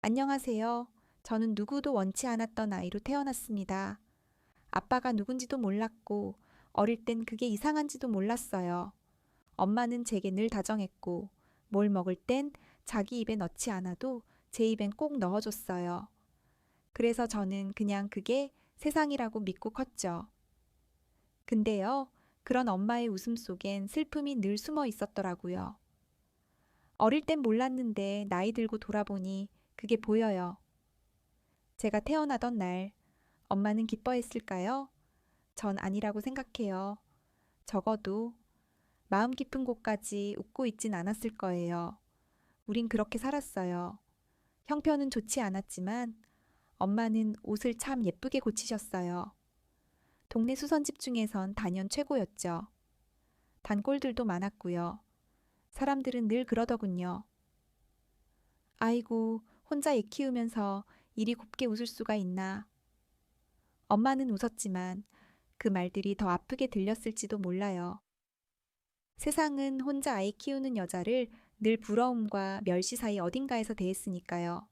안녕하세요. 저는 누구도 원치 않았던 아이로 태어났습니다. 아빠가 누군지도 몰랐고, 어릴 땐 그게 이상한지도 몰랐어요. 엄마는 제게 늘 다정했고, 뭘 먹을 땐 자기 입에 넣지 않아도 제 입엔 꼭 넣어줬어요. 그래서 저는 그냥 그게 세상이라고 믿고 컸죠. 근데요, 그런 엄마의 웃음 속엔 슬픔이 늘 숨어 있었더라고요. 어릴 땐 몰랐는데 나이 들고 돌아보니 그게 보여요. 제가 태어나던 날, 엄마는 기뻐했을까요? 전 아니라고 생각해요. 적어도 마음 깊은 곳까지 웃고 있진 않았을 거예요. 우린 그렇게 살았어요. 형편은 좋지 않았지만 엄마는 옷을 참 예쁘게 고치셨어요. 동네 수선집 중에선 단연 최고였죠. 단골들도 많았고요. 사람들은 늘 그러더군요. 아이고, 혼자 애 키우면서 이리 곱게 웃을 수가 있나. 엄마는 웃었지만 그 말들이 더 아프게 들렸을지도 몰라요. 세상은 혼자 아이 키우는 여자를 늘 부러움과 멸시 사이 어딘가에서 대했으니까요.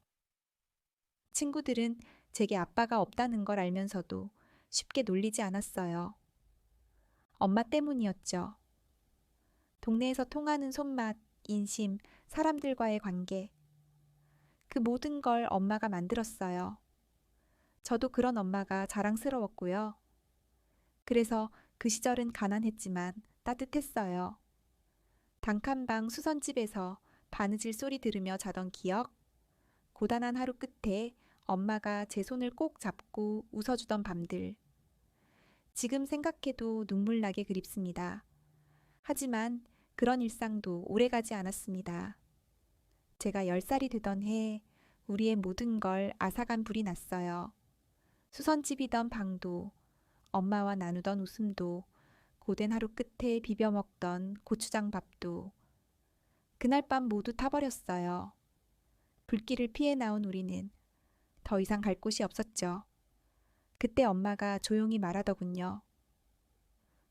친구들은 제게 아빠가 없다는 걸 알면서도 쉽게 놀리지 않았어요. 엄마 때문이었죠. 동네에서 통하는 손맛, 인심, 사람들과의 관계. 그 모든 걸 엄마가 만들었어요. 저도 그런 엄마가 자랑스러웠고요. 그래서 그 시절은 가난했지만 따뜻했어요. 단칸방 수선집에서 바느질 소리 들으며 자던 기억, 고단한 하루 끝에 엄마가 제 손을 꼭 잡고 웃어주던 밤들. 지금 생각해도 눈물 나게 그립습니다. 하지만 그런 일상도 오래가지 않았습니다. 제가 10살이 되던 해 우리의 모든 걸 앗아간 불이 났어요. 수선집이던 방도, 엄마와 나누던 웃음도, 고된 하루 끝에 비벼 먹던 고추장 밥도 그날 밤 모두 타버렸어요. 불길을 피해 나온 우리는 더 이상 갈 곳이 없었죠. 그때 엄마가 조용히 말하더군요.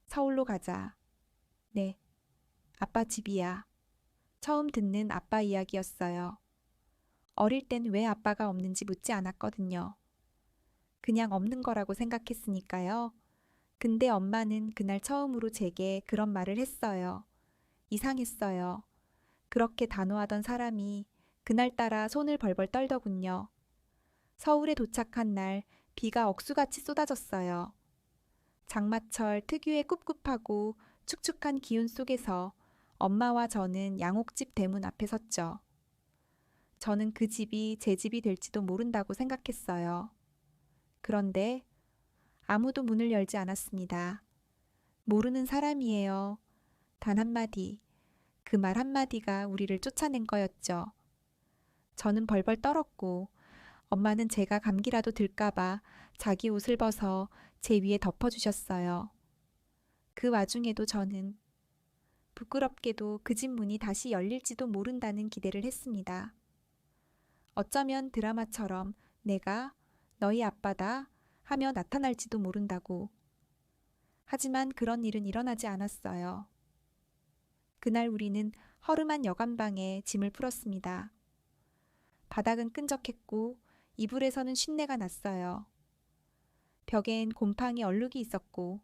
서울로 가자. 네, 아빠 집이야. 처음 듣는 아빠 이야기였어요. 어릴 땐 왜 아빠가 없는지 묻지 않았거든요. 그냥 없는 거라고 생각했으니까요. 근데 엄마는 그날 처음으로 제게 그런 말을 했어요. 이상했어요. 그렇게 단호하던 사람이 그날따라 손을 벌벌 떨더군요. 서울에 도착한 날 비가 억수같이 쏟아졌어요. 장마철 특유의 꿉꿉하고 축축한 기운 속에서 엄마와 저는 양옥집 대문 앞에 섰죠. 저는 그 집이 제 집이 될지도 모른다고 생각했어요. 그런데 아무도 문을 열지 않았습니다. 모르는 사람이에요. 단 한마디, 그 말 한마디가 우리를 쫓아낸 거였죠. 저는 벌벌 떨었고 엄마는 제가 감기라도 들까봐 자기 옷을 벗어 제 위에 덮어주셨어요. 그 와중에도 저는 부끄럽게도 그 집 문이 다시 열릴지도 모른다는 기대를 했습니다. 어쩌면 드라마처럼 내가 너희 아빠다 하며 나타날지도 모른다고. 하지만 그런 일은 일어나지 않았어요. 그날 우리는 허름한 여관방에 짐을 풀었습니다. 바닥은 끈적했고 이불에서는 쉰내가 났어요. 벽엔 곰팡이 얼룩이 있었고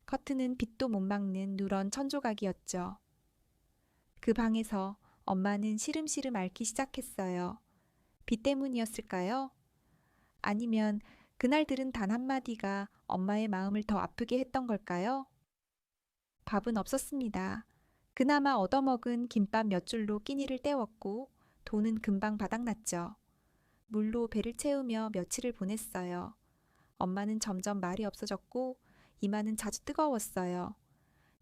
커튼은 빛도 못 막는 누런 천조각이었죠. 그 방에서 엄마는 시름시름 앓기 시작했어요. 비 때문이었을까요? 아니면 그날 들은 단 한마디가 엄마의 마음을 더 아프게 했던 걸까요? 밥은 없었습니다. 그나마 얻어먹은 김밥 몇 줄로 끼니를 때웠고 돈은 금방 바닥났죠. 물로 배를 채우며 며칠을 보냈어요. 엄마는 점점 말이 없어졌고 이마는 자주 뜨거웠어요.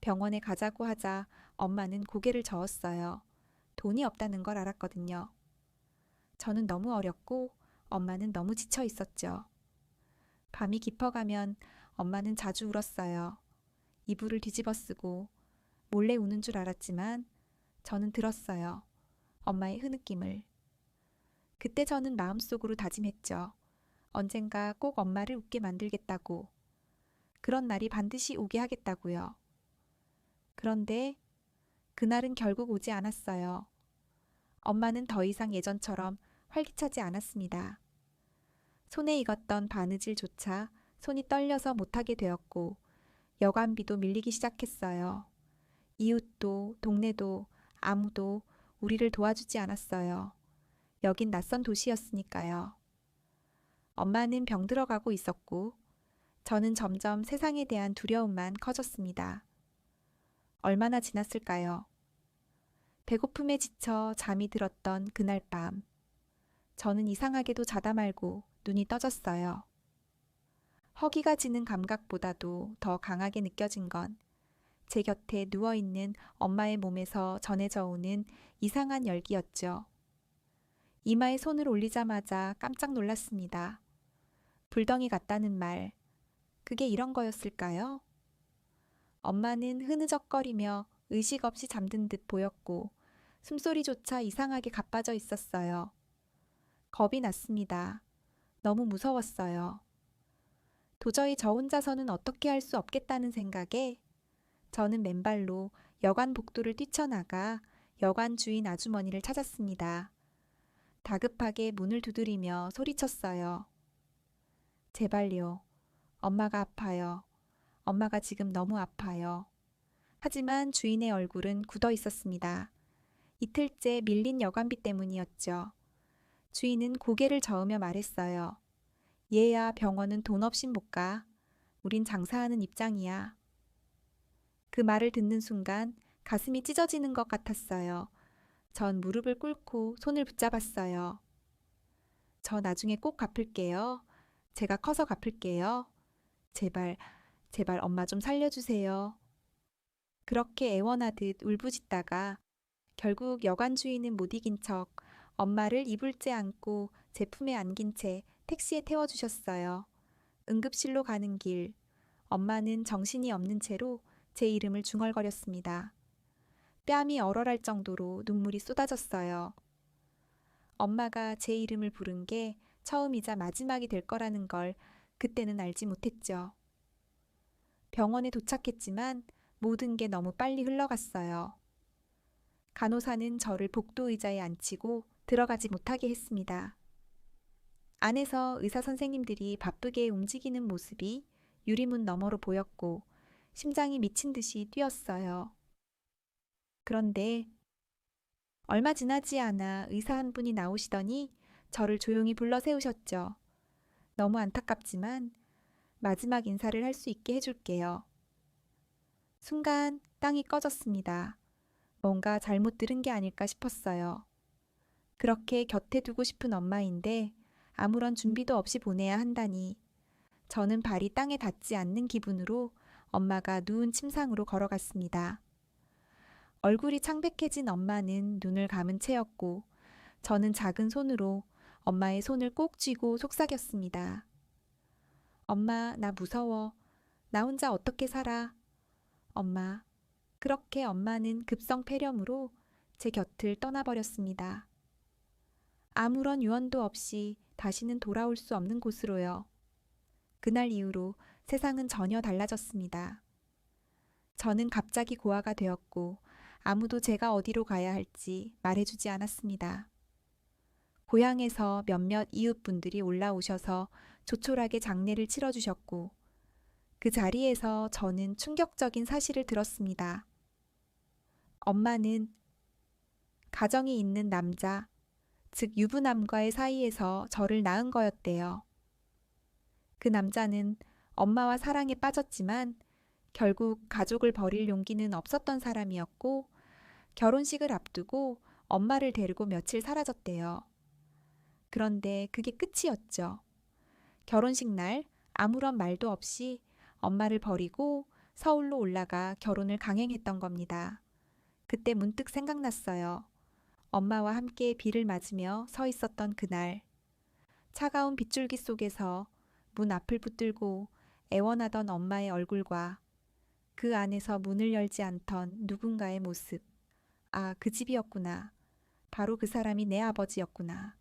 병원에 가자고 하자 엄마는 고개를 저었어요. 돈이 없다는 걸 알았거든요. 저는 너무 어렸고 엄마는 너무 지쳐 있었죠. 밤이 깊어가면 엄마는 자주 울었어요. 이불을 뒤집어 쓰고 몰래 우는 줄 알았지만 저는 들었어요. 엄마의 흐느낌을. 그때 저는 마음속으로 다짐했죠. 언젠가 꼭 엄마를 웃게 만들겠다고. 그런 날이 반드시 오게 하겠다고요. 그런데 그날은 결국 오지 않았어요. 엄마는 더 이상 예전처럼 활기차지 않았습니다. 손에 익었던 바느질조차 손이 떨려서 못하게 되었고 여관비도 밀리기 시작했어요. 이웃도 동네도 아무도 우리를 도와주지 않았어요. 여긴 낯선 도시였으니까요. 엄마는 병들어가고 있었고 저는 점점 세상에 대한 두려움만 커졌습니다. 얼마나 지났을까요? 배고픔에 지쳐 잠이 들었던 그날 밤. 저는 이상하게도 자다 말고 눈이 떠졌어요. 허기가 지는 감각보다도 더 강하게 느껴진 건 제 곁에 누워있는 엄마의 몸에서 전해져 오는 이상한 열기였죠. 이마에 손을 올리자마자 깜짝 놀랐습니다. 불덩이 같다는 말, 그게 이런 거였을까요? 엄마는 흐느적거리며 의식 없이 잠든 듯 보였고 숨소리조차 이상하게 가빠져 있었어요. 겁이 났습니다. 너무 무서웠어요. 도저히 저 혼자서는 어떻게 할 수 없겠다는 생각에 저는 맨발로 여관 복도를 뛰쳐나가 여관 주인 아주머니를 찾았습니다. 다급하게 문을 두드리며 소리쳤어요. 제발요. 엄마가 아파요. 엄마가 지금 너무 아파요. 하지만 주인의 얼굴은 굳어 있었습니다. 이틀째 밀린 여관비 때문이었죠. 주인은 고개를 저으며 말했어요. 얘야, 병원은 돈 없인 못 가. 우린 장사하는 입장이야. 그 말을 듣는 순간 가슴이 찢어지는 것 같았어요. 전 무릎을 꿇고 손을 붙잡았어요. 저 나중에 꼭 갚을게요. 제가 커서 갚을게요. 제발, 제발 엄마 좀 살려주세요. 그렇게 애원하듯 울부짖다가 결국 여관 주인은 못 이긴 척 엄마를 이불째 안고 제 품에 안긴 채 택시에 태워주셨어요. 응급실로 가는 길, 엄마는 정신이 없는 채로 제 이름을 중얼거렸습니다. 뺨이 얼얼할 정도로 눈물이 쏟아졌어요. 엄마가 제 이름을 부른 게 처음이자 마지막이 될 거라는 걸 그때는 알지 못했죠. 병원에 도착했지만 모든 게 너무 빨리 흘러갔어요. 간호사는 저를 복도 의자에 앉히고 들어가지 못하게 했습니다. 안에서 의사 선생님들이 바쁘게 움직이는 모습이 유리문 너머로 보였고 심장이 미친 듯이 뛰었어요. 그런데 얼마 지나지 않아 의사 한 분이 나오시더니 저를 조용히 불러 세우셨죠. 너무 안타깝지만 마지막 인사를 할 수 있게 해줄게요. 순간 땅이 꺼졌습니다. 뭔가 잘못 들은 게 아닐까 싶었어요. 그렇게 곁에 두고 싶은 엄마인데 아무런 준비도 없이 보내야 한다니. 저는 발이 땅에 닿지 않는 기분으로 엄마가 누운 침상으로 걸어갔습니다. 얼굴이 창백해진 엄마는 눈을 감은 채였고 저는 작은 손으로 엄마의 손을 꼭 쥐고 속삭였습니다. 엄마, 나 무서워. 나 혼자 어떻게 살아? 엄마. 그렇게 엄마는 급성 폐렴으로 제 곁을 떠나버렸습니다. 아무런 유언도 없이 다시는 돌아올 수 없는 곳으로요. 그날 이후로 세상은 전혀 달라졌습니다. 저는 갑자기 고아가 되었고 아무도 제가 어디로 가야 할지 말해주지 않았습니다. 고향에서 몇몇 이웃분들이 올라오셔서 조촐하게 장례를 치러주셨고 그 자리에서 저는 충격적인 사실을 들었습니다. 엄마는 가정이 있는 남자, 즉 유부남과의 사이에서 저를 낳은 거였대요. 그 남자는 엄마와 사랑에 빠졌지만 결국 가족을 버릴 용기는 없었던 사람이었고 결혼식을 앞두고 엄마를 데리고 며칠 사라졌대요. 그런데 그게 끝이었죠. 결혼식 날 아무런 말도 없이 엄마를 버리고 서울로 올라가 결혼을 강행했던 겁니다. 그때 문득 생각났어요. 엄마와 함께 비를 맞으며 서 있었던 그날. 차가운 빗줄기 속에서 문 앞을 붙들고 애원하던 엄마의 얼굴과 그 안에서 문을 열지 않던 누군가의 모습. 아, 그 집이었구나. 바로 그 사람이 내 아버지였구나.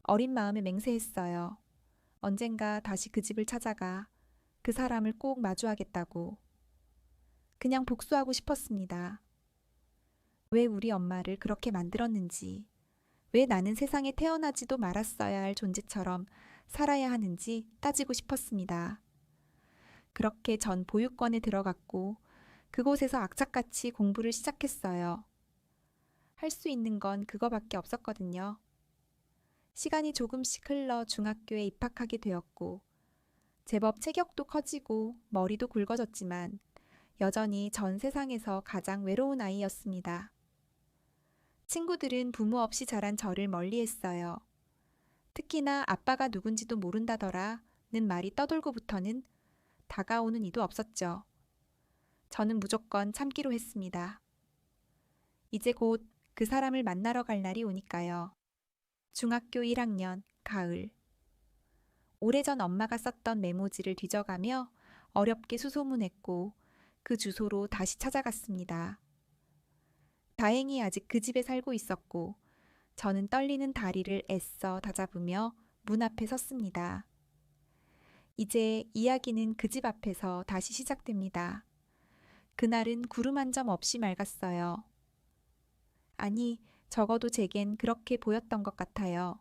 어린 마음에 맹세했어요. 언젠가 다시 그 집을 찾아가 그 사람을 꼭 마주하겠다고. 그냥 복수하고 싶었습니다. 왜 우리 엄마를 그렇게 만들었는지, 왜 나는 세상에 태어나지도 말았어야 할 존재처럼 살아야 하는지 따지고 싶었습니다. 그렇게 전 보육원에 들어갔고 그곳에서 악착같이 공부를 시작했어요. 할 수 있는 건 그거밖에 없었거든요. 시간이 조금씩 흘러 중학교에 입학하게 되었고 제법 체격도 커지고 머리도 굵어졌지만 여전히 전 세상에서 가장 외로운 아이였습니다. 친구들은 부모 없이 자란 저를 멀리했어요. 특히나 아빠가 누군지도 모른다더라는 말이 떠돌고부터는 다가오는 이도 없었죠. 저는 무조건 참기로 했습니다. 이제 곧 그 사람을 만나러 갈 날이 오니까요. 중학교 1학년 가을. 오래전 엄마가 썼던 메모지를 뒤져가며 어렵게 수소문했고 그 주소로 다시 찾아갔습니다. 다행히 아직 그 집에 살고 있었고 저는 떨리는 다리를 애써 다잡으며 문 앞에 섰습니다. 이제 이야기는 그 집 앞에서 다시 시작됩니다. 그날은 구름 한 점 없이 맑았어요. 아니, 적어도 제겐 그렇게 보였던 것 같아요.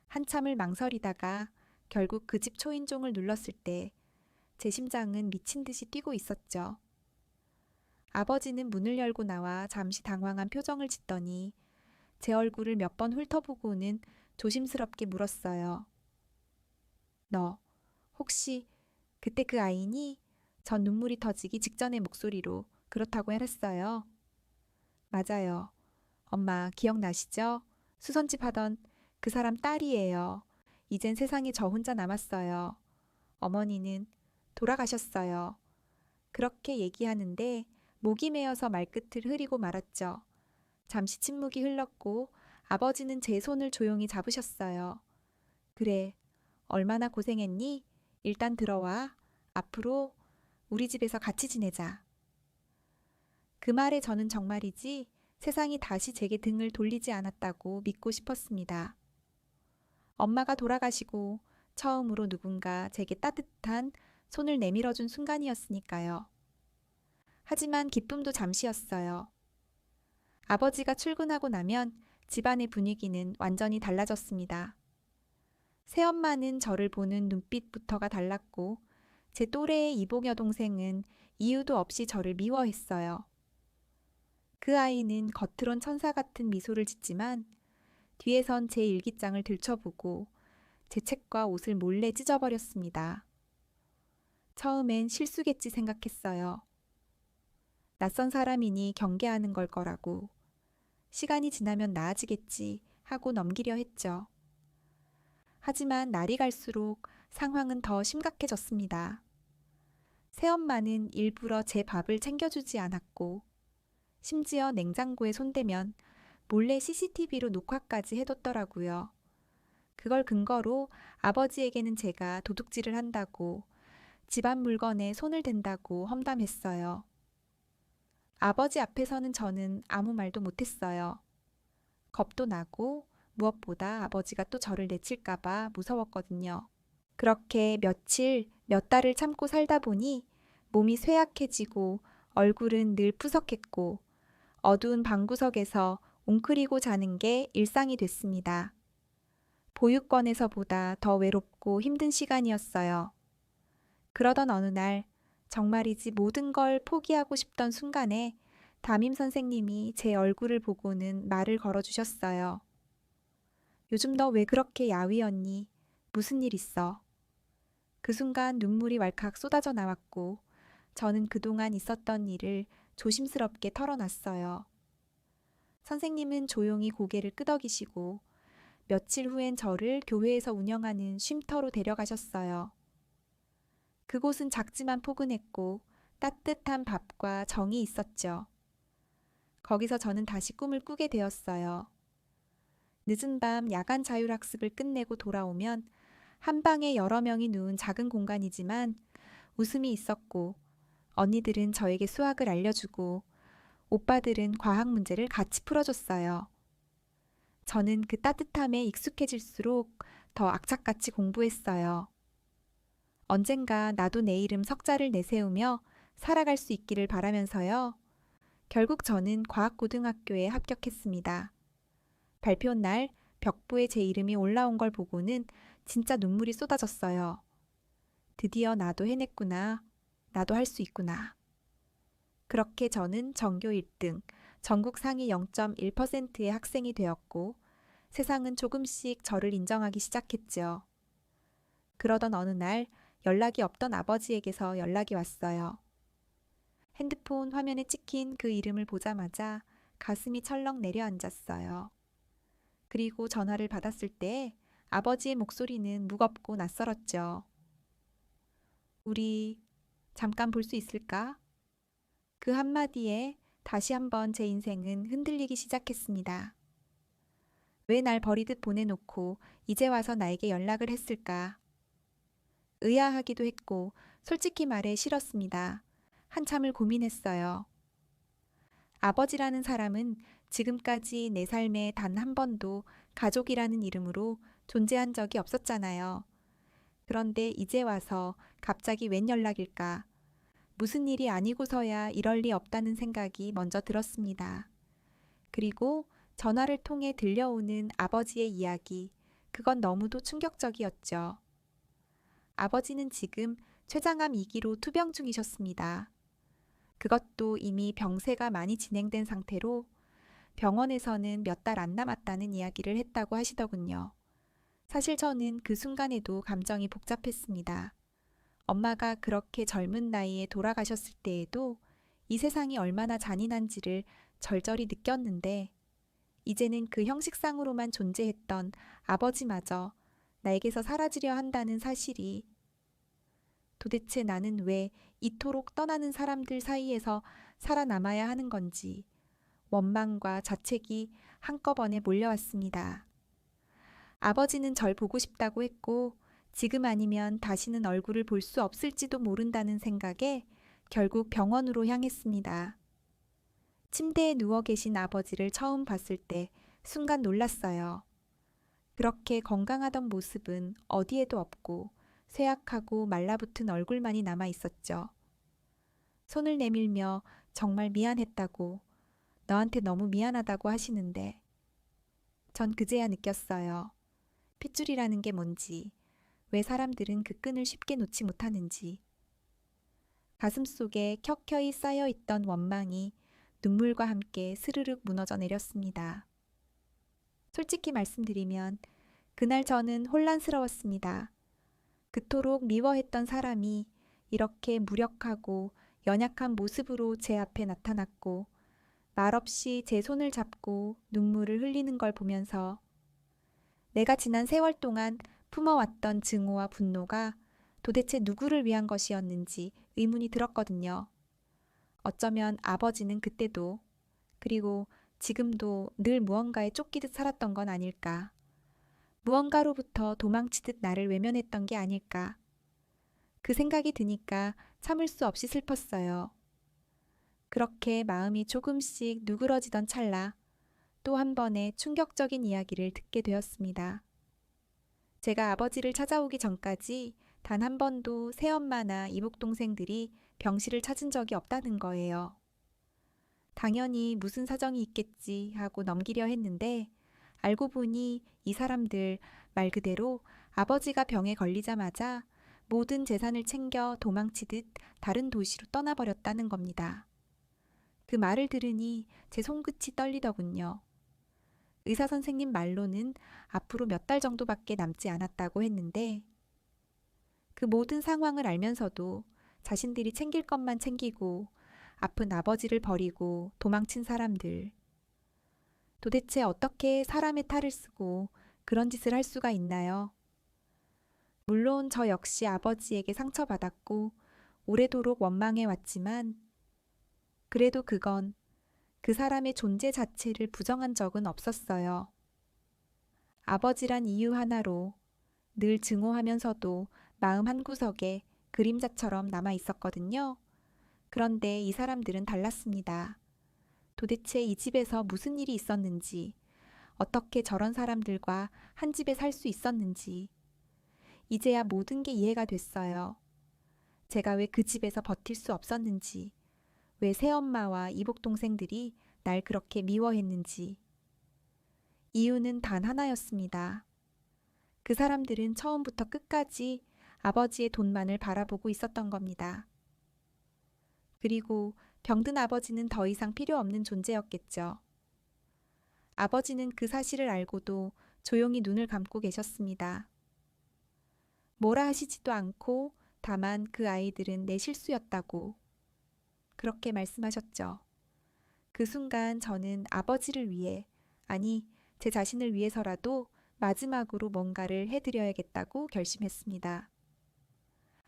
한참을 망설이다가 결국 그 집 초인종을 눌렀을 때 제 심장은 미친 듯이 뛰고 있었죠. 아버지는 문을 열고 나와 잠시 당황한 표정을 짓더니 제 얼굴을 몇 번 훑어보고는 조심스럽게 물었어요. 너 혹시 그때 그 아이니? 전 눈물이 터지기 직전의 목소리로 그렇다고 했어요. 맞아요. 엄마 기억나시죠? 수선집 하던 그 사람 딸이에요. 이젠 세상에 저 혼자 남았어요. 어머니는 돌아가셨어요. 그렇게 얘기하는데 목이 메어서 말끝을 흐리고 말았죠. 잠시 침묵이 흘렀고 아버지는 제 손을 조용히 잡으셨어요. 그래, 얼마나 고생했니? 일단 들어와. 앞으로 우리 집에서 같이 지내자. 그 말에 저는 정말이지 세상이 다시 제게 등을 돌리지 않았다고 믿고 싶었습니다. 엄마가 돌아가시고 처음으로 누군가 제게 따뜻한 손을 내밀어준 순간이었으니까요. 하지만 기쁨도 잠시였어요. 아버지가 출근하고 나면 집안의 분위기는 완전히 달라졌습니다. 새엄마는 저를 보는 눈빛부터가 달랐고 제 또래의 이복 여동생은 이유도 없이 저를 미워했어요. 그 아이는 겉으론 천사 같은 미소를 짓지만 뒤에선 제 일기장을 들춰보고 제 책과 옷을 몰래 찢어버렸습니다. 처음엔 실수겠지 생각했어요. 낯선 사람이니 경계하는 걸 거라고. 시간이 지나면 나아지겠지 하고 넘기려 했죠. 하지만 날이 갈수록 상황은 더 심각해졌습니다. 새엄마는 일부러 제 밥을 챙겨주지 않았고 심지어 냉장고에 손대면 몰래 CCTV로 녹화까지 해뒀더라고요. 그걸 근거로 아버지에게는 제가 도둑질을 한다고 집안 물건에 손을 댄다고 험담했어요. 아버지 앞에서는 저는 아무 말도 못했어요. 겁도 나고 무엇보다 아버지가 또 저를 내칠까봐 무서웠거든요. 그렇게 며칠, 몇 달을 참고 살다 보니 몸이 쇠약해지고 얼굴은 늘 푸석했고 어두운 방구석에서 웅크리고 자는 게 일상이 됐습니다. 보육원에서보다 더 외롭고 힘든 시간이었어요. 그러던 어느 날 정말이지 모든 걸 포기하고 싶던 순간에 담임 선생님이 제 얼굴을 보고는 말을 걸어주셨어요. 요즘 너 왜 그렇게 야위었니? 무슨 일 있어? 그 순간 눈물이 왈칵 쏟아져 나왔고 저는 그동안 있었던 일을 조심스럽게 털어놨어요. 선생님은 조용히 고개를 끄덕이시고 며칠 후엔 저를 교회에서 운영하는 쉼터로 데려가셨어요. 그곳은 작지만 포근했고 따뜻한 밥과 정이 있었죠. 거기서 저는 다시 꿈을 꾸게 되었어요. 늦은 밤 야간 자율학습을 끝내고 돌아오면 한 방에 여러 명이 누운 작은 공간이지만 웃음이 있었고 언니들은 저에게 수학을 알려주고 오빠들은 과학 문제를 같이 풀어줬어요. 저는 그 따뜻함에 익숙해질수록 더 악착같이 공부했어요. 언젠가 나도 내 이름 석자를 내세우며 살아갈 수 있기를 바라면서요. 결국 저는 과학고등학교에 합격했습니다. 발표 날 벽보에 제 이름이 올라온 걸 보고는 진짜 눈물이 쏟아졌어요. 드디어 나도 해냈구나. 나도 할 수 있구나. 그렇게 저는 전교 1등, 전국 상위 0.1%의 학생이 되었고 세상은 조금씩 저를 인정하기 시작했죠. 그러던 어느 날 연락이 없던 아버지에게서 연락이 왔어요. 핸드폰 화면에 찍힌 그 이름을 보자마자 가슴이 철렁 내려앉았어요. 그리고 전화를 받았을 때 아버지의 목소리는 무겁고 낯설었죠. 우리 잠깐 볼 수 있을까? 그 한마디에 다시 한번 제 인생은 흔들리기 시작했습니다. 왜 날 버리듯 보내놓고 이제 와서 나에게 연락을 했을까? 의아하기도 했고 솔직히 말해 싫었습니다. 한참을 고민했어요. 아버지라는 사람은 지금까지 내 삶에 단 한 번도 가족이라는 이름으로 존재한 적이 없었잖아요. 그런데 이제 와서 갑자기 웬 연락일까? 무슨 일이 아니고서야 이럴 리 없다는 생각이 먼저 들었습니다. 그리고 전화를 통해 들려오는 아버지의 이야기, 그건 너무도 충격적이었죠. 아버지는 지금 췌장암 2기로 투병 중이셨습니다. 그것도 이미 병세가 많이 진행된 상태로 병원에서는 몇 달 안 남았다는 이야기를 했다고 하시더군요. 사실 저는 그 순간에도 감정이 복잡했습니다. 엄마가 그렇게 젊은 나이에 돌아가셨을 때에도 이 세상이 얼마나 잔인한지를 절절히 느꼈는데 이제는 그 형식상으로만 존재했던 아버지마저 나에게서 사라지려 한다는 사실이 도대체 나는 왜 이토록 떠나는 사람들 사이에서 살아남아야 하는 건지 원망과 자책이 한꺼번에 몰려왔습니다. 아버지는 절 보고 싶다고 했고 지금 아니면 다시는 얼굴을 볼 수 없을지도 모른다는 생각에 결국 병원으로 향했습니다. 침대에 누워 계신 아버지를 처음 봤을 때 순간 놀랐어요. 그렇게 건강하던 모습은 어디에도 없고 쇠약하고 말라붙은 얼굴만이 남아 있었죠. 손을 내밀며 정말 미안했다고, 너한테 너무 미안하다고 하시는데 전 그제야 느꼈어요. 핏줄이라는 게 뭔지, 왜 사람들은 그 끈을 쉽게 놓지 못하는지. 가슴속에 켜켜이 쌓여있던 원망이 눈물과 함께 스르륵 무너져 내렸습니다. 솔직히 말씀드리면 그날 저는 혼란스러웠습니다. 그토록 미워했던 사람이 이렇게 무력하고 연약한 모습으로 제 앞에 나타났고 말없이 제 손을 잡고 눈물을 흘리는 걸 보면서 내가 지난 세월 동안 품어왔던 증오와 분노가 도대체 누구를 위한 것이었는지 의문이 들었거든요. 어쩌면 아버지는 그때도 그리고 지금도 늘 무언가에 쫓기듯 살았던 건 아닐까. 무언가로부터 도망치듯 나를 외면했던 게 아닐까. 그 생각이 드니까 참을 수 없이 슬펐어요. 그렇게 마음이 조금씩 누그러지던 찰나 또 한 번의 충격적인 이야기를 듣게 되었습니다. 제가 아버지를 찾아오기 전까지 단 한 번도 새엄마나 이복동생들이 병실을 찾은 적이 없다는 거예요. 당연히 무슨 사정이 있겠지 하고 넘기려 했는데 알고 보니 이 사람들 말 그대로 아버지가 병에 걸리자마자 모든 재산을 챙겨 도망치듯 다른 도시로 떠나버렸다는 겁니다. 그 말을 들으니 제 손끝이 떨리더군요. 의사 선생님 말로는 앞으로 몇 달 정도밖에 남지 않았다고 했는데 그 모든 상황을 알면서도 자신들이 챙길 것만 챙기고 아픈 아버지를 버리고 도망친 사람들. 도대체 어떻게 사람의 탈을 쓰고 그런 짓을 할 수가 있나요? 물론 저 역시 아버지에게 상처받았고 오래도록 원망해 왔지만 그래도 그건 그 사람의 존재 자체를 부정한 적은 없었어요. 아버지란 이유 하나로 늘 증오하면서도 마음 한구석에 그림자처럼 남아 있었거든요. 그런데 이 사람들은 달랐습니다. 도대체 이 집에서 무슨 일이 있었는지, 어떻게 저런 사람들과 한 집에 살 수 있었는지, 이제야 모든 게 이해가 됐어요. 제가 왜 그 집에서 버틸 수 없었는지, 왜 새엄마와 이복동생들이 날 그렇게 미워했는지. 이유는 단 하나였습니다. 그 사람들은 처음부터 끝까지 아버지의 돈만을 바라보고 있었던 겁니다. 그리고 병든 아버지는 더 이상 필요 없는 존재였겠죠. 아버지는 그 사실을 알고도 조용히 눈을 감고 계셨습니다. 뭐라 하시지도 않고 다만 그 아이들은 내 실수였다고 그렇게 말씀하셨죠. 그 순간 저는 아버지를 위해, 아니, 제 자신을 위해서라도 마지막으로 뭔가를 해드려야겠다고 결심했습니다.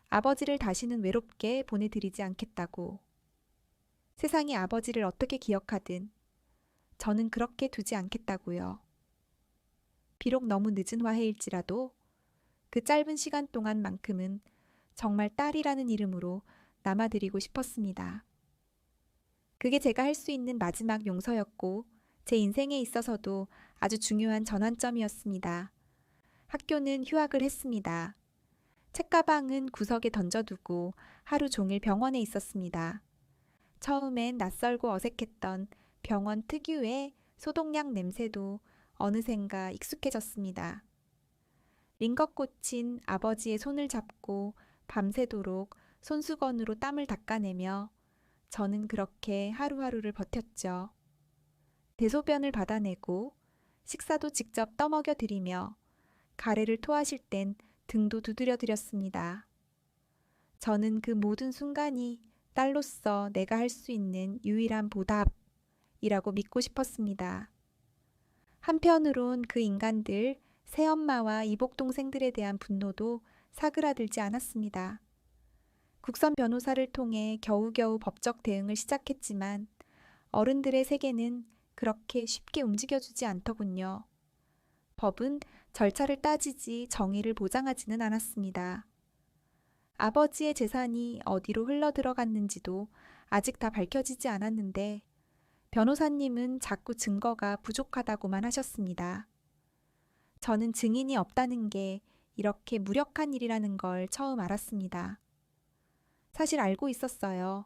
아버지를 다시는 외롭게 보내드리지 않겠다고. 세상이 아버지를 어떻게 기억하든 저는 그렇게 두지 않겠다고요. 비록 너무 늦은 화해일지라도 그 짧은 시간 동안만큼은 정말 딸이라는 이름으로 남아드리고 싶었습니다. 그게 제가 할 수 있는 마지막 용서였고 제 인생에 있어서도 아주 중요한 전환점이었습니다. 학교는 휴학을 했습니다. 책가방은 구석에 던져두고 하루 종일 병원에 있었습니다. 처음엔 낯설고 어색했던 병원 특유의 소독약 냄새도 어느샌가 익숙해졌습니다. 링거 꽂힌 아버지의 손을 잡고 밤새도록 손수건으로 땀을 닦아내며 저는 그렇게 하루하루를 버텼죠. 대소변을 받아내고 식사도 직접 떠먹여 드리며 가래를 토하실 땐 등도 두드려 드렸습니다. 저는 그 모든 순간이 딸로서 내가 할 수 있는 유일한 보답이라고 믿고 싶었습니다. 한편으론 그 인간들, 새엄마와 이복동생들에 대한 분노도 사그라들지 않았습니다. 국선 변호사를 통해 겨우겨우 법적 대응을 시작했지만 어른들의 세계는 그렇게 쉽게 움직여주지 않더군요. 법은 절차를 따지지 정의를 보장하지는 않았습니다. 아버지의 재산이 어디로 흘러들어갔는지도 아직 다 밝혀지지 않았는데 변호사님은 자꾸 증거가 부족하다고만 하셨습니다. 저는 증인이 없다는 게 이렇게 무력한 일이라는 걸 처음 알았습니다. 사실 알고 있었어요.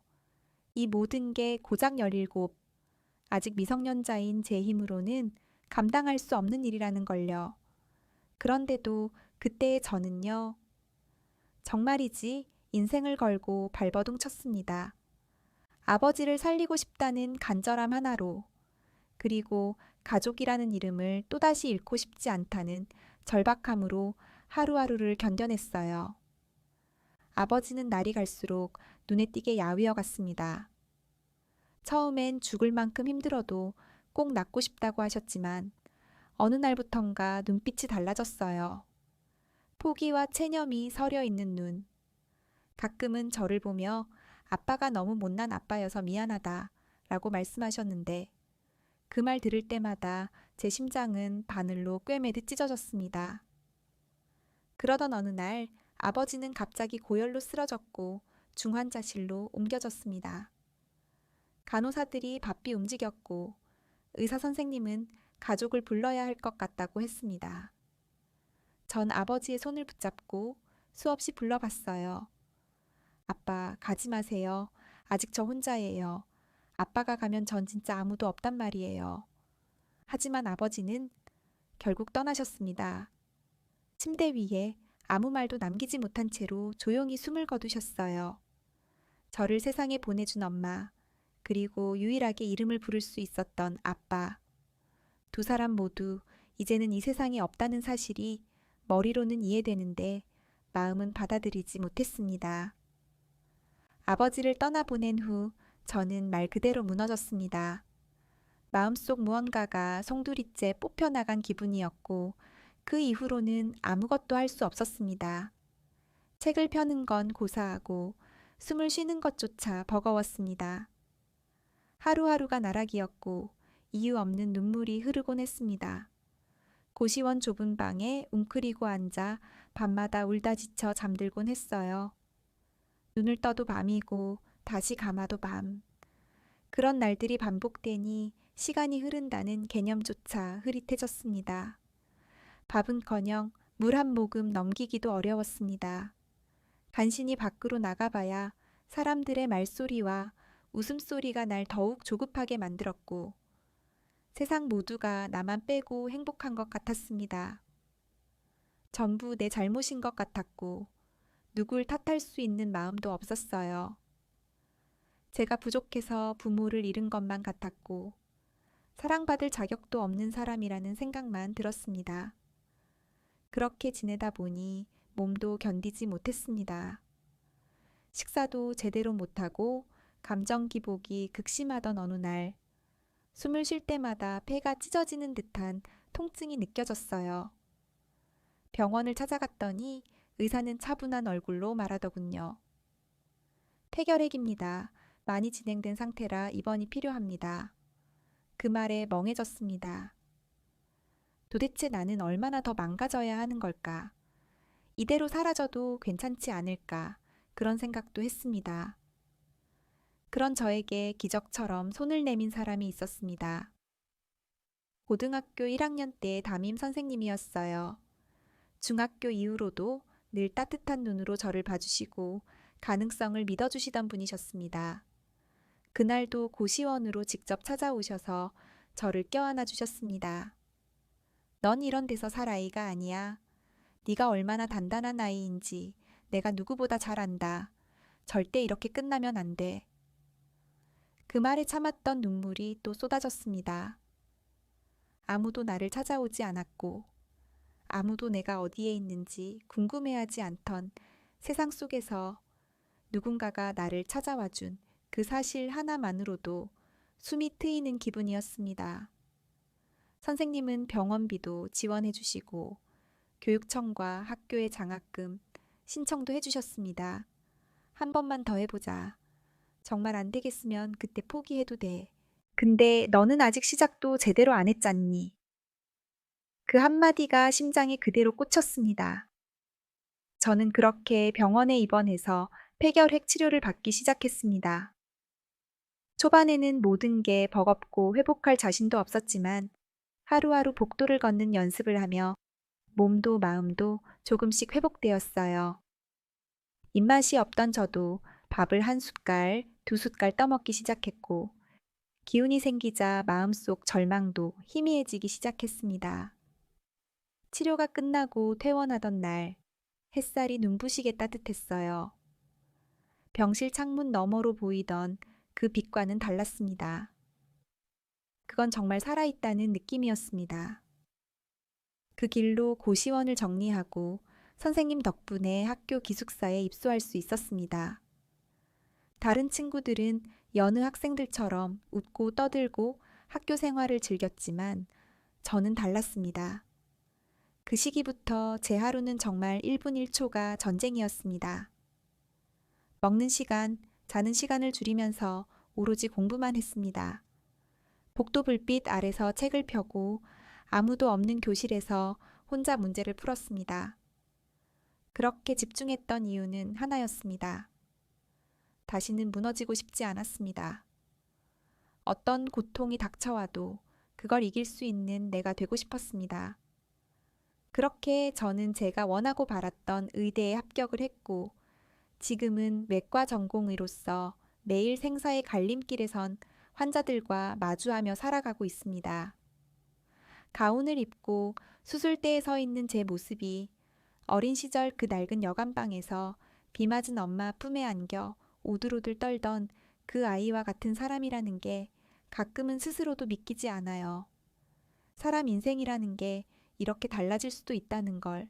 이 모든 게 고작 17, 아직 미성년자인 제 힘으로는 감당할 수 없는 일이라는 걸요. 그런데도 그때의 저는요. 정말이지 인생을 걸고 발버둥 쳤습니다. 아버지를 살리고 싶다는 간절함 하나로, 그리고 가족이라는 이름을 또다시 잃고 싶지 않다는 절박함으로 하루하루를 견뎌냈어요. 아버지는 날이 갈수록 눈에 띄게 야위어 갔습니다. 처음엔 죽을 만큼 힘들어도 꼭 낫고 싶다고 하셨지만 어느 날부턴가 눈빛이 달라졌어요. 포기와 체념이 서려 있는 눈. 가끔은 저를 보며 아빠가 너무 못난 아빠여서 미안하다 라고 말씀하셨는데 그 말 들을 때마다 제 심장은 바늘로 꿰매듯 찢어졌습니다. 그러던 어느 날 아버지는 갑자기 고열로 쓰러졌고 중환자실로 옮겨졌습니다. 간호사들이 바삐 움직였고 의사 선생님은 가족을 불러야 할 것 같다고 했습니다. 전 아버지의 손을 붙잡고 수없이 불러봤어요. 아빠, 가지 마세요. 아직 저 혼자예요. 아빠가 가면 전 진짜 아무도 없단 말이에요. 하지만 아버지는 결국 떠나셨습니다. 침대 위에 아무 말도 남기지 못한 채로 조용히 숨을 거두셨어요. 저를 세상에 보내준 엄마, 그리고 유일하게 이름을 부를 수 있었던 아빠. 두 사람 모두 이제는 이 세상에 없다는 사실이 머리로는 이해되는데 마음은 받아들이지 못했습니다. 아버지를 떠나보낸 후 저는 말 그대로 무너졌습니다. 마음속 무언가가 송두리째 뽑혀나간 기분이었고 그 이후로는 아무것도 할 수 없었습니다. 책을 펴는 건 고사하고 숨을 쉬는 것조차 버거웠습니다. 하루하루가 나락이었고 이유 없는 눈물이 흐르곤 했습니다. 고시원 좁은 방에 웅크리고 앉아 밤마다 울다 지쳐 잠들곤 했어요. 눈을 떠도 밤이고 다시 감아도 밤. 그런 날들이 반복되니 시간이 흐른다는 개념조차 흐릿해졌습니다. 밥은커녕 물 한 모금 넘기기도 어려웠습니다. 간신히 밖으로 나가봐야 사람들의 말소리와 웃음소리가 날 더욱 조급하게 만들었고 세상 모두가 나만 빼고 행복한 것 같았습니다. 전부 내 잘못인 것 같았고, 누굴 탓할 수 있는 마음도 없었어요. 제가 부족해서 부모를 잃은 것만 같았고, 사랑받을 자격도 없는 사람이라는 생각만 들었습니다. 그렇게 지내다 보니 몸도 견디지 못했습니다. 식사도 제대로 못하고 감정 기복이 극심하던 어느 날, 숨을 쉴 때마다 폐가 찢어지는 듯한 통증이 느껴졌어요. 병원을 찾아갔더니 의사는 차분한 얼굴로 말하더군요. 폐결핵입니다. 많이 진행된 상태라 입원이 필요합니다. 그 말에 멍해졌습니다. 도대체 나는 얼마나 더 망가져야 하는 걸까? 이대로 사라져도 괜찮지 않을까? 그런 생각도 했습니다. 그런 저에게 기적처럼 손을 내민 사람이 있었습니다. 고등학교 1학년 때 담임 선생님이었어요. 중학교 이후로도 늘 따뜻한 눈으로 저를 봐주시고 가능성을 믿어주시던 분이셨습니다. 그날도 고시원으로 직접 찾아오셔서 저를 껴안아 주셨습니다. 넌 이런 데서 살 아이가 아니야. 네가 얼마나 단단한 아이인지 내가 누구보다 잘 안다. 절대 이렇게 끝나면 안 돼. 그 말에 참았던 눈물이 또 쏟아졌습니다. 아무도 나를 찾아오지 않았고, 아무도 내가 어디에 있는지 궁금해하지 않던 세상 속에서 누군가가 나를 찾아와 준 그 사실 하나만으로도 숨이 트이는 기분이었습니다. 선생님은 병원비도 지원해 주시고 교육청과 학교의 장학금 신청도 해주셨습니다. 한 번만 더 해보자. 정말 안 되겠으면 그때 포기해도 돼. 근데 너는 아직 시작도 제대로 안 했잖니. 그 한마디가 심장에 그대로 꽂혔습니다. 저는 그렇게 병원에 입원해서 폐결핵 치료를 받기 시작했습니다. 초반에는 모든 게 버겁고 회복할 자신도 없었지만 하루하루 복도를 걷는 연습을 하며 몸도 마음도 조금씩 회복되었어요. 입맛이 없던 저도 밥을 한 숟갈, 두 숟갈 떠먹기 시작했고 기운이 생기자 마음속 절망도 희미해지기 시작했습니다. 치료가 끝나고 퇴원하던 날 햇살이 눈부시게 따뜻했어요. 병실 창문 너머로 보이던 그 빛과는 달랐습니다. 그건 정말 살아있다는 느낌이었습니다. 그 길로 고시원을 정리하고 선생님 덕분에 학교 기숙사에 입소할 수 있었습니다. 다른 친구들은 여느 학생들처럼 웃고 떠들고 학교 생활을 즐겼지만 저는 달랐습니다. 그 시기부터 제 하루는 정말 1분 1초가 전쟁이었습니다. 먹는 시간, 자는 시간을 줄이면서 오로지 공부만 했습니다. 복도 불빛 아래서 책을 펴고 아무도 없는 교실에서 혼자 문제를 풀었습니다. 그렇게 집중했던 이유는 하나였습니다. 다시는 무너지고 싶지 않았습니다. 어떤 고통이 닥쳐와도 그걸 이길 수 있는 내가 되고 싶었습니다. 그렇게 저는 제가 원하고 바랐던 의대에 합격을 했고 지금은 외과 전공의로서 매일 생사의 갈림길에 선 환자들과 마주하며 살아가고 있습니다. 가운을 입고 수술대에 서 있는 제 모습이 어린 시절 그 낡은 여간방에서 비 맞은 엄마 품에 안겨 오들오들 떨던 그 아이와 같은 사람이라는 게 가끔은 스스로도 믿기지 않아요. 사람 인생이라는 게 이렇게 달라질 수도 있다는 걸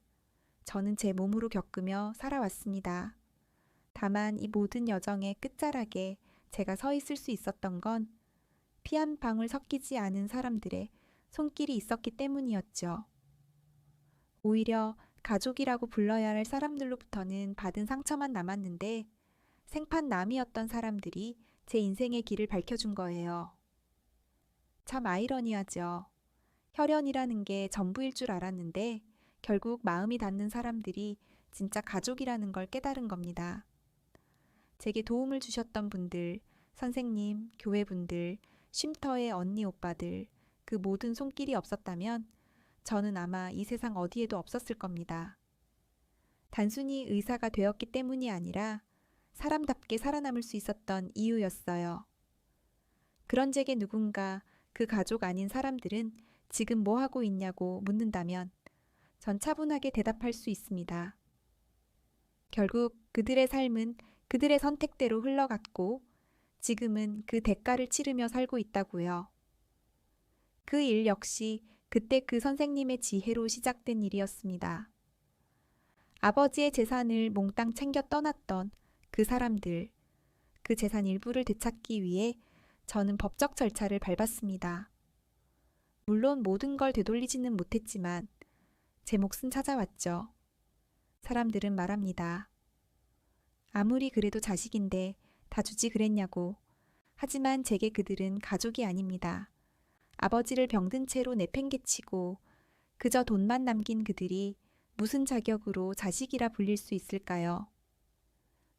저는 제 몸으로 겪으며 살아왔습니다. 다만 이 모든 여정의 끝자락에 제가 서 있을 수 있었던 건 피 한 방울 섞이지 않은 사람들의 손길이 있었기 때문이었죠. 오히려 가족이라고 불러야 할 사람들로부터는 받은 상처만 남았는데 생판남이었던 사람들이 제 인생의 길을 밝혀준 거예요. 참 아이러니하죠. 혈연이라는 게 전부일 줄 알았는데 결국 마음이 닿는 사람들이 진짜 가족이라는 걸 깨달은 겁니다. 제게 도움을 주셨던 분들, 선생님, 교회분들, 쉼터의 언니 오빠들, 그 모든 손길이 없었다면 저는 아마 이 세상 어디에도 없었을 겁니다. 단순히 의사가 되었기 때문이 아니라 사람답게 살아남을 수 있었던 이유였어요. 그런 제게 누군가 그 가족 아닌 사람들은 지금 뭐 하고 있냐고 묻는다면 전 차분하게 대답할 수 있습니다. 결국 그들의 삶은 그들의 선택대로 흘러갔고 지금은 그 대가를 치르며 살고 있다고요. 그 일 역시 그때 그 선생님의 지혜로 시작된 일이었습니다. 아버지의 재산을 몽땅 챙겨 떠났던 그 사람들, 그 재산 일부를 되찾기 위해 저는 법적 절차를 밟았습니다. 물론 모든 걸 되돌리지는 못했지만 제 몫은 찾아왔죠. 사람들은 말합니다. 아무리 그래도 자식인데 다 주지 그랬냐고. 하지만 제게 그들은 가족이 아닙니다. 아버지를 병든 채로 내팽개치고 그저 돈만 남긴 그들이 무슨 자격으로 자식이라 불릴 수 있을까요?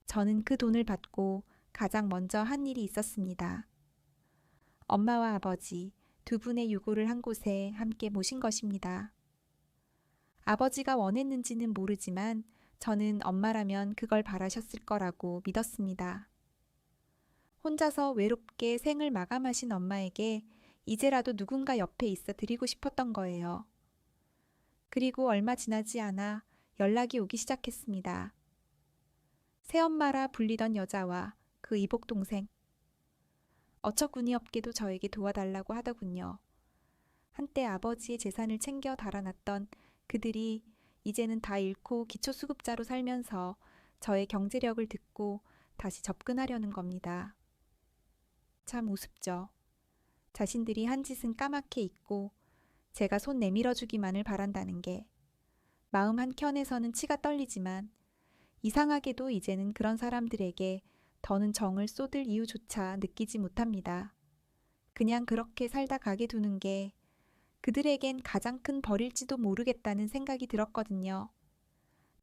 저는 그 돈을 받고 가장 먼저 한 일이 있었습니다. 엄마와 아버지 두 분의 유고를 한 곳에 함께 모신 것입니다. 아버지가 원했는지는 모르지만 저는 엄마라면 그걸 바라셨을 거라고 믿었습니다. 혼자서 외롭게 생을 마감하신 엄마에게 이제라도 누군가 옆에 있어 드리고 싶었던 거예요. 그리고 얼마 지나지 않아 연락이 오기 시작했습니다. 새엄마라 불리던 여자와 그 이복 동생. 어처구니없게도 저에게 도와달라고 하더군요. 한때 아버지의 재산을 챙겨 달아났던 그들이 이제는 다 잃고 기초수급자로 살면서 저의 경제력을 듣고 다시 접근하려는 겁니다. 참 우습죠. 자신들이 한 짓은 까맣게 잊고 제가 손 내밀어 주기만을 바란다는 게 마음 한켠에서는 치가 떨리지만 이상하게도 이제는 그런 사람들에게 더는 정을 쏟을 이유조차 느끼지 못합니다. 그냥 그렇게 살다 가게 두는 게 그들에겐 가장 큰 벌일지도 모르겠다는 생각이 들었거든요.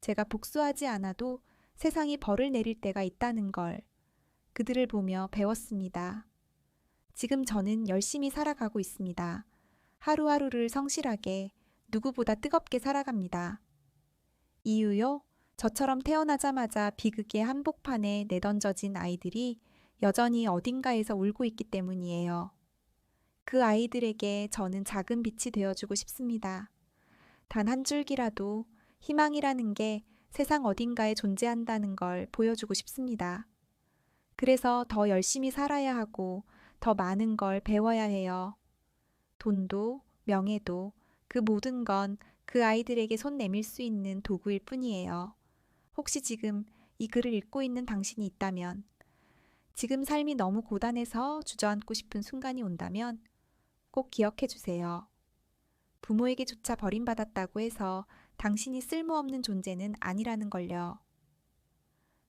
제가 복수하지 않아도 세상이 벌을 내릴 때가 있다는 걸 그들을 보며 배웠습니다. 지금 저는 열심히 살아가고 있습니다. 하루하루를 성실하게 누구보다 뜨겁게 살아갑니다. 이유요? 저처럼 태어나자마자 비극의 한복판에 내던져진 아이들이 여전히 어딘가에서 울고 있기 때문이에요. 그 아이들에게 저는 작은 빛이 되어주고 싶습니다. 단 한 줄기라도 희망이라는 게 세상 어딘가에 존재한다는 걸 보여주고 싶습니다. 그래서 더 열심히 살아야 하고 더 많은 걸 배워야 해요. 돈도 명예도 그 모든 건 그 아이들에게 손 내밀 수 있는 도구일 뿐이에요. 혹시 지금 이 글을 읽고 있는 당신이 있다면, 지금 삶이 너무 고단해서 주저앉고 싶은 순간이 온다면 꼭 기억해 주세요. 부모에게조차 버림받았다고 해서 당신이 쓸모없는 존재는 아니라는 걸요.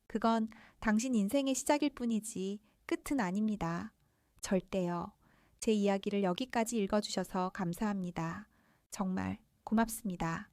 그건 당신 인생의 시작일 뿐이지 끝은 아닙니다. 절대요. 제 이야기를 여기까지 읽어주셔서 감사합니다. 정말 고맙습니다.